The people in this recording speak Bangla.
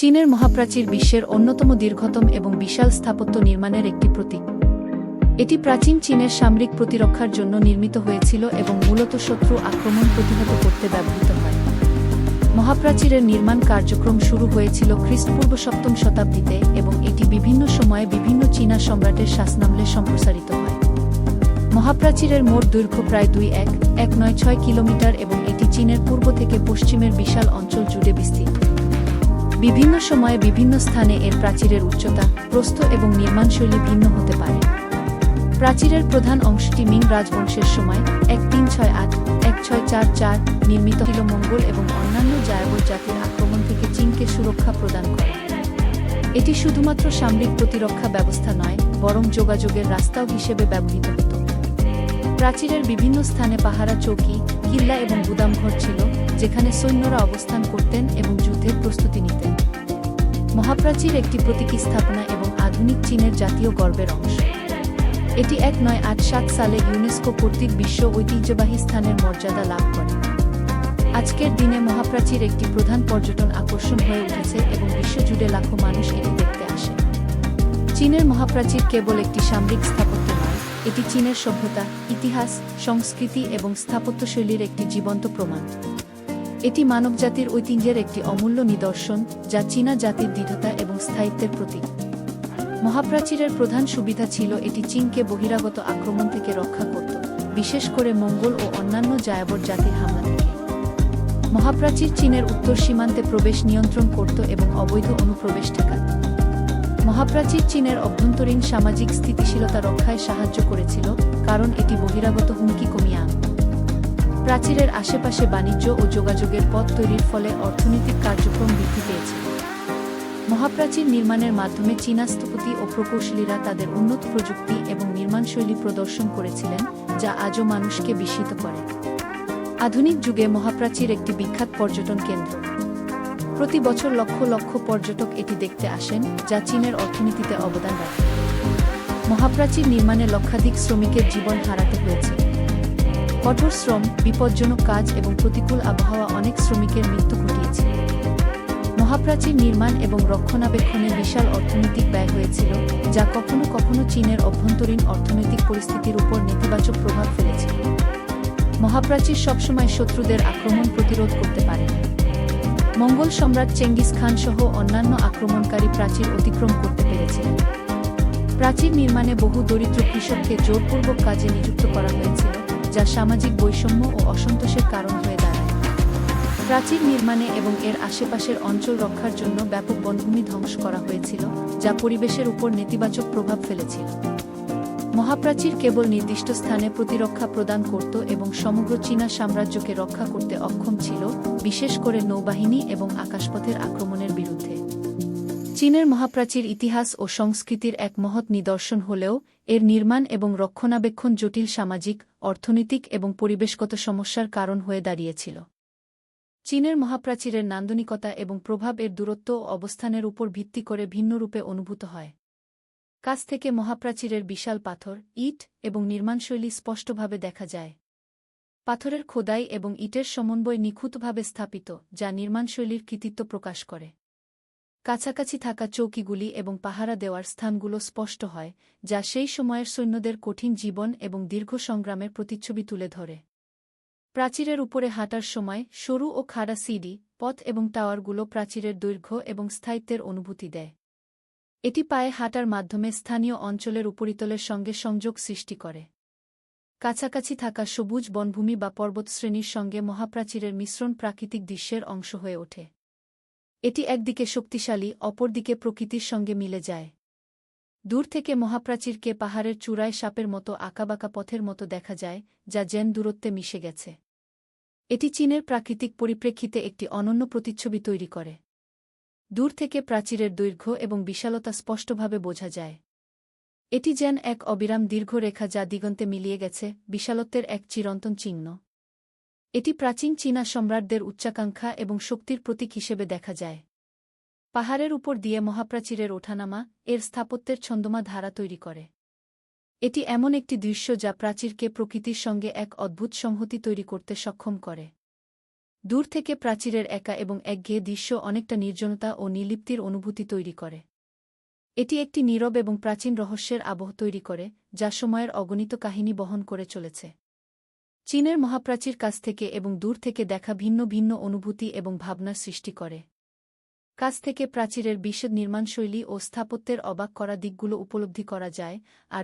চীনের মহাপ্রাচীর বিশ্বের অন্যতম দীর্ঘতম এবং বিশাল স্থাপত্য নির্মাণের একটি প্রতীক। এটি প্রাচীন চীনের সামরিক প্রতিরক্ষার জন্য নির্মিত হয়েছিল এবং মূলত শত্রু আক্রমণ প্রতিহত করতে ব্যবহৃত হয়। মহাপ্রাচীরের নির্মাণ কার্যক্রম শুরু হয়েছিল খ্রিস্টপূর্ব ৭ম শতাব্দীতে এবং এটি বিভিন্ন সময়ে বিভিন্ন চীনা সম্রাটের শাসনামলে সম্প্রসারিত হয়। মহাপ্রাচীরের মোট দৈর্ঘ্য প্রায় ২১৯৬ কিলোমিটার এবং এটি চীনের পূর্ব থেকে পশ্চিমের বিশাল অঞ্চল জুড়ে বিস্তৃত। বিভিন্ন সময়ে বিভিন্ন স্থানে এর প্রাচীরের উচ্চতা, প্রস্থ এবং নির্মাণশৈলী ভিন্ন হতে পারে। প্রাচীরের প্রধান অংশটি মিং রাজবংশের সময় ১৩৬৮-১৬৪৪ নির্মিত ছিল মঙ্গোল এবং অন্যান্য জায়বর জাতির আক্রমণ থেকে চীনকে সুরক্ষা প্রদান করে। এটি শুধুমাত্র সামরিক প্রতিরক্ষা ব্যবস্থা নয়, বরং যোগাযোগের রাস্তাও হিসেবে ব্যবহৃত হতো। প্রাচীরের বিভিন্ন স্থানে পাহারা চৌকি, কিল্লা এবং গুদামঘর ছিল, যেখানে সৈন্যরা অবস্থান করতেন এবং যুদ্ধের প্রস্তুতি নিতেন। মহাপ্রাচীর একটি প্রতীকী স্থাপনা এবং আধুনিক চীনের জাতীয় গর্বের অংশ। এটি ১৯৮৭ সালে ইউনেস্কো কর্তৃক বিশ্ব ঐতিহ্যবাহী স্থানের মর্যাদা লাভ করে। আজকের দিনে মহাপ্রাচীর একটি প্রধান পর্যটন আকর্ষণ হয়ে উঠেছে এবং বিশ্বজুড়ে লাখো মানুষ এটি দেখতে আসে। চীনের মহাপ্রাচীর কেবল একটি সামরিক স্থাপত্য নয়, এটি চীনের সভ্যতা, ইতিহাস, সংস্কৃতি এবং স্থাপত্যশৈলীর একটি জীবন্ত প্রমাণ। এটি মানবজাতির ঐতিহ্যের একটি অমূল্য নিদর্শন, যা চীনা জাতির দৃঢ়তা এবং স্থায়িত্বের প্রতীক। মহাপ্রাচীরের প্রধান সুবিধা ছিল এটি চীনকে বহিরাগত আক্রমণ থেকে রক্ষা করত, বিশেষ করে মঙ্গোল ও অন্যান্য জায়াবর জাতির হামলা থেকে। মহাপ্রাচীর চীনের উত্তর সীমান্তে প্রবেশ নিয়ন্ত্রণ করত এবং অবৈধ অনুপ্রবেশ ঠেকাত। মহাপ্রাচীর চীনের অভ্যন্তরীণ সামাজিক স্থিতিশীলতা রক্ষায় সাহায্য করেছিল, কারণ এটি বহিরাগত হুমকি কমিয়ে আনত। প্রাচীরের আশেপাশে বাণিজ্য ও যোগাযোগের পথ তৈরির ফলে অর্থনৈতিক কার্যক্রম বৃদ্ধি পেয়েছিল। মহাপ্রাচীর নির্মাণের মাধ্যমে চীনা স্থপতি ও প্রকৌশলীরা তাদের উন্নত প্রযুক্তি এবং নির্মাণশৈলী প্রদর্শন করেছিলেন, যা আজও মানুষকে বিস্মিত করে। আধুনিক যুগে মহাপ্রাচীর একটি বিখ্যাত পর্যটন কেন্দ্র। প্রতি বছর লক্ষ লক্ষ পর্যটক এটি দেখতে আসেন, যা চীনের অর্থনীতিতে অবদান রাখে। মহাপ্রাচীর নির্মাণে লক্ষাধিক শ্রমিকের জীবন হারাতে হয়েছে। কঠোর শ্রম, বিপজ্জনক কাজ এবং প্রতিকূল আবহাওয়া অনেক শ্রমিকের মৃত্যু ঘটিয়েছিল। মহাপ্রাচীর নির্মাণ এবং রক্ষণাবেক্ষণে বিশাল অর্থনৈতিক ব্যয় হয়েছিল, যা কখনো কখনো চীনের অভ্যন্তরীণ অর্থনৈতিক পরিস্থিতির উপর নেতিবাচক প্রভাব ফেলেছিল। মহাপ্রাচীর সবসময় শত্রুদের আক্রমণ প্রতিরোধ করতে পারে। মঙ্গল সম্রাট চেঙ্গিস খান সহ অন্যান্য আক্রমণকারী প্রাচীর অতিক্রম করতে পেরেছিলেন। প্রাচীর নির্মাণে বহু দরিদ্র কৃষককে জোরপূর্বক কাজে নিযুক্ত করা হয়েছিল, যা সামাজিক বৈষম্য ও অসন্তোষের কারণ হয়ে দাঁড়ায়। প্রাচীর নির্মাণে এবং এর আশেপাশের অঞ্চল রক্ষার জন্য ব্যাপক বনভূমি ধ্বংস করা হয়েছিল, যা পরিবেশের উপর নেতিবাচক প্রভাব ফেলেছিল। মহাপ্রাচীর কেবল নির্দিষ্ট স্থানে প্রতিরক্ষা প্রদান করত এবং সমগ্র চীনা সাম্রাজ্যকে রক্ষা করতে অক্ষম ছিল, বিশেষ করে নৌবাহিনী এবং আকাশপথের আক্রমণের বিরুদ্ধে। চীনের মহাপ্রাচীর ইতিহাস ও সংস্কৃতির এক মহৎ নিদর্শন হলেও এর নির্মাণ এবং রক্ষণাবেক্ষণ জটিল সামাজিক, অর্থনৈতিক এবং পরিবেশগত সমস্যার কারণ হয়ে দাঁড়িয়েছিল। চীনের মহাপ্রাচীরের নান্দনিকতা এবং প্রভাব এর দূরত্ব ও অবস্থানের উপর ভিত্তি করে ভিন্ন রূপে অনুভূত হয়। কাছ থেকে মহাপ্রাচীরের বিশাল পাথর, ইট এবং নির্মাণশৈলী স্পষ্টভাবে দেখা যায়। পাথরের খোদাই এবং ইটের সমন্বয় নিখুঁতভাবে স্থাপিত, যা নির্মাণশৈলীর কৃতিত্ব প্রকাশ করে। কাছাকাছি থাকা চৌকিগুলি এবং পাহারা দেওয়ার স্থানগুলো স্পষ্ট হয়, যা সেই সময়ের সৈন্যদের কঠিন জীবন এবং দীর্ঘ সংগ্রামের প্রতিচ্ছবি তুলে ধরে। প্রাচীরের উপরে হাঁটার সময় সরু ও খাড়া সিঁড়ি, পথ এবং টাওয়ারগুলো প্রাচীরের দৈর্ঘ্য এবং স্থায়িত্বের অনুভূতি দেয়। এটি পায়ে হাঁটার মাধ্যমে স্থানীয় অঞ্চলের উপরিতলের সঙ্গে সংযোগ সৃষ্টি করে। কাছাকাছি থাকা সবুজ বনভূমি বা পর্বতশ্রেণীর সঙ্গে মহাপ্রাচীরের মিশ্রণ প্রাকৃতিক দৃশ্যের অংশ হয়ে ওঠে। এটি একদিকে শক্তিশালী, অপরদিকে প্রকৃতির সঙ্গে মিলে যায়। দূর থেকে মহাপ্রাচীরকে পাহাড়ের চূড়ায় সাপের মতো আঁকাবাঁকা পথের মতো দেখা যায়, যা যেন দূরত্বে মিশে গেছে। এটি চীনের প্রাকৃতিক পরিপ্রেক্ষিতে একটি অনন্য প্রতিচ্ছবি তৈরি করে। দূর থেকে প্রাচীরের দৈর্ঘ্য এবং বিশালতা স্পষ্টভাবে বোঝা যায়। এটি যেন এক অবিরাম দীর্ঘ রেখা যা দিগন্তে মিলিয়ে গেছে, বিশালত্বের এক চিরন্তন চিহ্ন। এটি প্রাচীন চীনা সম্রাটদের উচ্চাকাঙ্ক্ষা এবং শক্তির প্রতীক হিসেবে দেখা যায়। পাহাড়ের উপর দিয়ে মহাপ্রাচীরের ওঠানামা এর স্থাপত্যের ছন্দমা ধারা তৈরি করে। এটি এমন একটি দৃশ্য যা প্রাচীরকে প্রকৃতির সঙ্গে এক অদ্ভুত সংহতি তৈরি করতে সক্ষম করে। দূর থেকে প্রাচীরের একা এবং একঘেয়ে দৃশ্য অনেকটা নির্জনতা ও নির্লিপ্তির অনুভূতি তৈরি করে। এটি একটি নীরব এবং প্রাচীন রহস্যের আবহ তৈরি করে, যা সময়ের অগণিত কাহিনী বহন করে চলেছে। চীনের মহাপ্রাচীর কাছ থেকে এবং দূর থেকে দেখা ভিন্ন ভিন্ন অনুভূতি এবং ভাবনার সৃষ্টি করে। কাছ থেকে প্রাচীরের বিশদ নির্মাণশৈলী ও স্থাপত্যের অবাক করা দিকগুলো উপলব্ধি করা যায়, আর